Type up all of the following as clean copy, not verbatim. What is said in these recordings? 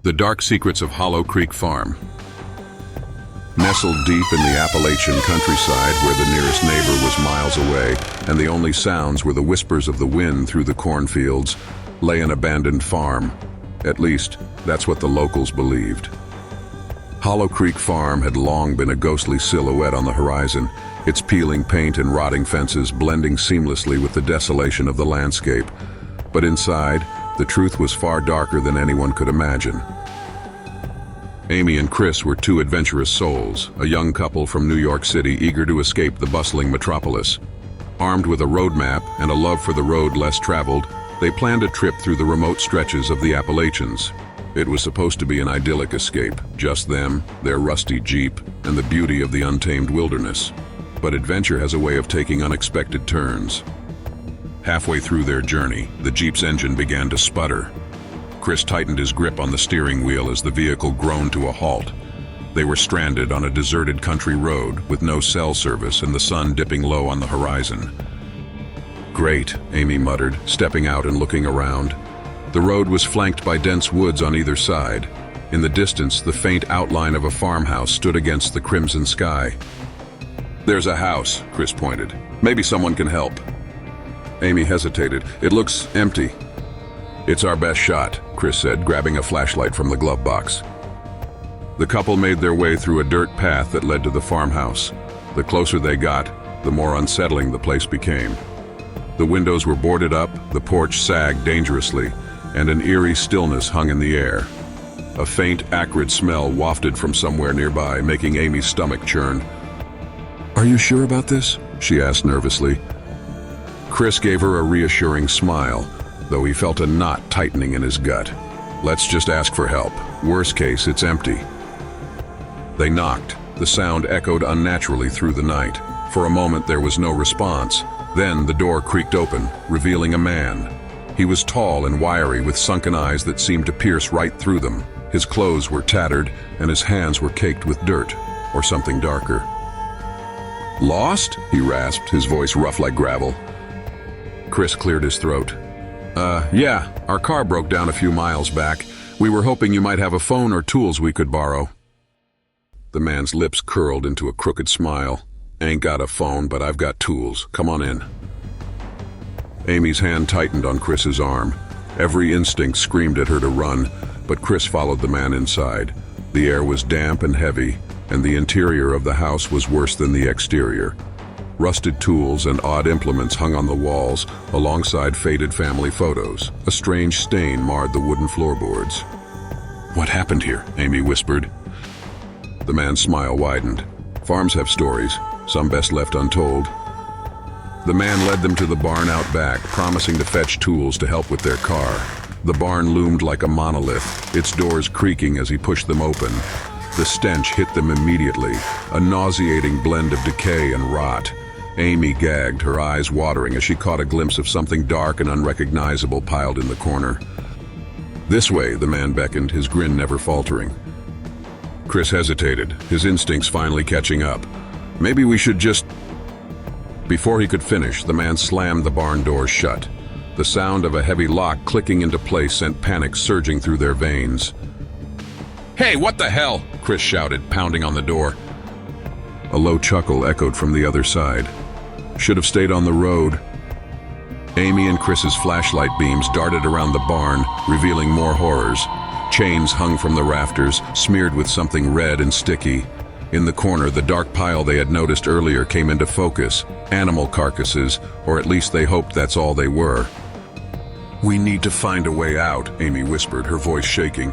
The Dark Secrets of Hollow Creek Farm. Nestled deep in the Appalachian countryside where the nearest neighbor was miles away and the only sounds were the whispers of the wind through the cornfields, lay an abandoned farm. At least, that's what the locals believed. Hollow Creek Farm had long been a ghostly silhouette on the horizon, its peeling paint and rotting fences blending seamlessly with the desolation of the landscape. But inside, the truth was far darker than anyone could imagine. Amy and Chris were two adventurous souls, a young couple from New York City eager to escape the bustling metropolis. Armed with a road map and a love for the road less traveled, they planned a trip through the remote stretches of the Appalachians. It was supposed to be an idyllic escape, just them, their rusty Jeep, and the beauty of the untamed wilderness. But adventure has a way of taking unexpected turns. Halfway through their journey, the Jeep's engine began to sputter. Chris tightened his grip on the steering wheel as the vehicle groaned to a halt. They were stranded on a deserted country road with no cell service and the sun dipping low on the horizon. "Great," Amy muttered, stepping out and looking around. The road was flanked by dense woods on either side. In the distance, the faint outline of a farmhouse stood against the crimson sky. "There's a house," Chris pointed. "Maybe someone can help." Amy hesitated. "It looks empty." "It's our best shot," Chris said, grabbing a flashlight from the glove box. The couple made their way through a dirt path that led to the farmhouse. The closer they got, the more unsettling the place became. The windows were boarded up, the porch sagged dangerously, and an eerie stillness hung in the air. A faint, acrid smell wafted from somewhere nearby, making Amy's stomach churn. "Are you sure about this?" she asked nervously. Chris gave her a reassuring smile, though he felt a knot tightening in his gut. "Let's just ask for help. Worst case, it's empty." They knocked. The sound echoed unnaturally through the night. For a moment there was no response. Then the door creaked open, revealing a man. He was tall and wiry, with sunken eyes that seemed to pierce right through them. His clothes were tattered, and his hands were caked with dirt, or something darker. "Lost?" he rasped, his voice rough like gravel. Chris cleared his throat. Yeah, our car broke down a few miles back. We were hoping you might have a phone or tools we could borrow." The man's lips curled into a crooked smile. "Ain't got a phone, but I've got tools. Come on in." Amy's hand tightened on Chris's arm. Every instinct screamed at her to run, but Chris followed the man inside. The air was damp and heavy, and the interior of the house was worse than the exterior. Rusted tools and odd implements hung on the walls, alongside faded family photos. A strange stain marred the wooden floorboards. "What happened here?" Amy whispered. The man's smile widened. "Farms have stories, some best left untold." The man led them to the barn out back, promising to fetch tools to help with their car. The barn loomed like a monolith, its doors creaking as he pushed them open. The stench hit them immediately, a nauseating blend of decay and rot. Amy gagged, her eyes watering as she caught a glimpse of something dark and unrecognizable piled in the corner. "This way," the man beckoned, his grin never faltering. Chris hesitated, his instincts finally catching up. "Maybe we should just—" Before he could finish, the man slammed the barn doors shut. The sound of a heavy lock clicking into place sent panic surging through their veins. "Hey, what the hell?" Chris shouted, pounding on the door. A low chuckle echoed from the other side. "Should have stayed on the road." Amy and Chris's flashlight beams darted around the barn, revealing more horrors. Chains hung from the rafters, smeared with something red and sticky. In the corner, the dark pile they had noticed earlier came into focus. Animal carcasses, or at least they hoped that's all they were. "We need to find a way out," Amy whispered, her voice shaking.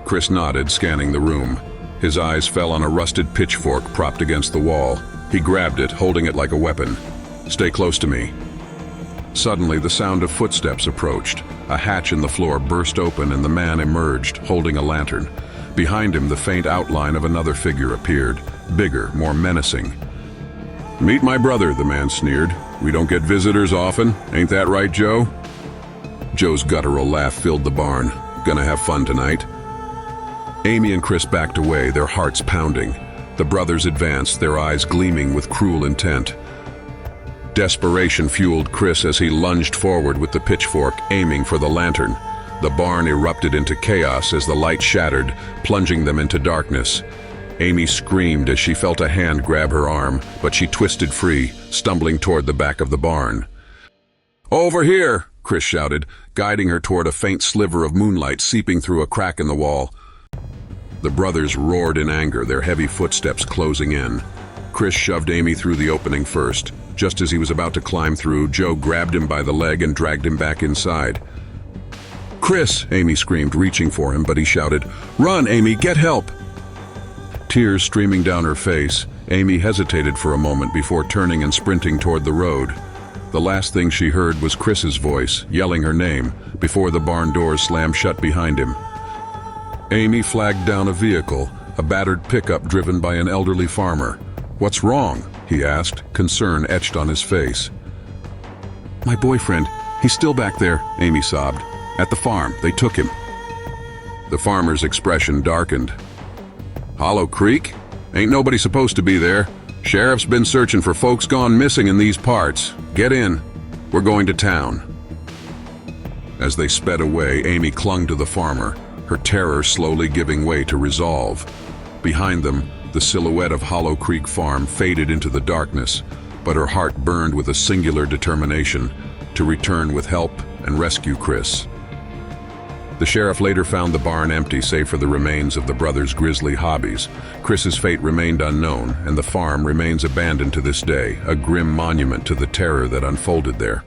Chris nodded, scanning the room. His eyes fell on a rusted pitchfork propped against the wall. He grabbed it, holding it like a weapon. "Stay close to me." Suddenly, the sound of footsteps approached. A hatch in the floor burst open and the man emerged, holding a lantern. Behind him, the faint outline of another figure appeared, bigger, more menacing. "Meet my brother," the man sneered. "We don't get visitors often. Ain't that right, Joe?" Joe's guttural laugh filled the barn. "Gonna have fun tonight?" Amy and Chris backed away, their hearts pounding. The brothers advanced, their eyes gleaming with cruel intent. Desperation fueled Chris as he lunged forward with the pitchfork, aiming for the lantern. The barn erupted into chaos as the light shattered, plunging them into darkness. Amy screamed as she felt a hand grab her arm, but she twisted free, stumbling toward the back of the barn. "Over here!" Chris shouted, guiding her toward a faint sliver of moonlight seeping through a crack in the wall. The brothers roared in anger, their heavy footsteps closing in. Chris shoved Amy through the opening first. Just as he was about to climb through, Joe grabbed him by the leg and dragged him back inside. "Chris!" Amy screamed, reaching for him, but he shouted, "Run, Amy, get help!" Tears streaming down her face, Amy hesitated for a moment before turning and sprinting toward the road. The last thing she heard was Chris's voice, yelling her name, before the barn doors slammed shut behind him. Amy flagged down a vehicle, a battered pickup driven by an elderly farmer. "What's wrong?" he asked, concern etched on his face. "My boyfriend, he's still back there," Amy sobbed. "At the farm, they took him." The farmer's expression darkened. "Hollow Creek? Ain't nobody supposed to be there. Sheriff's been searching for folks gone missing in these parts. Get in. We're going to town." As they sped away, Amy clung to the farmer, her terror slowly giving way to resolve. Behind them, the silhouette of Hollow Creek Farm faded into the darkness, but her heart burned with a singular determination to return with help and rescue Chris. The sheriff later found the barn empty save for the remains of the brothers' grisly hobbies. Chris's fate remained unknown, and the farm remains abandoned to this day, a grim monument to the terror that unfolded there.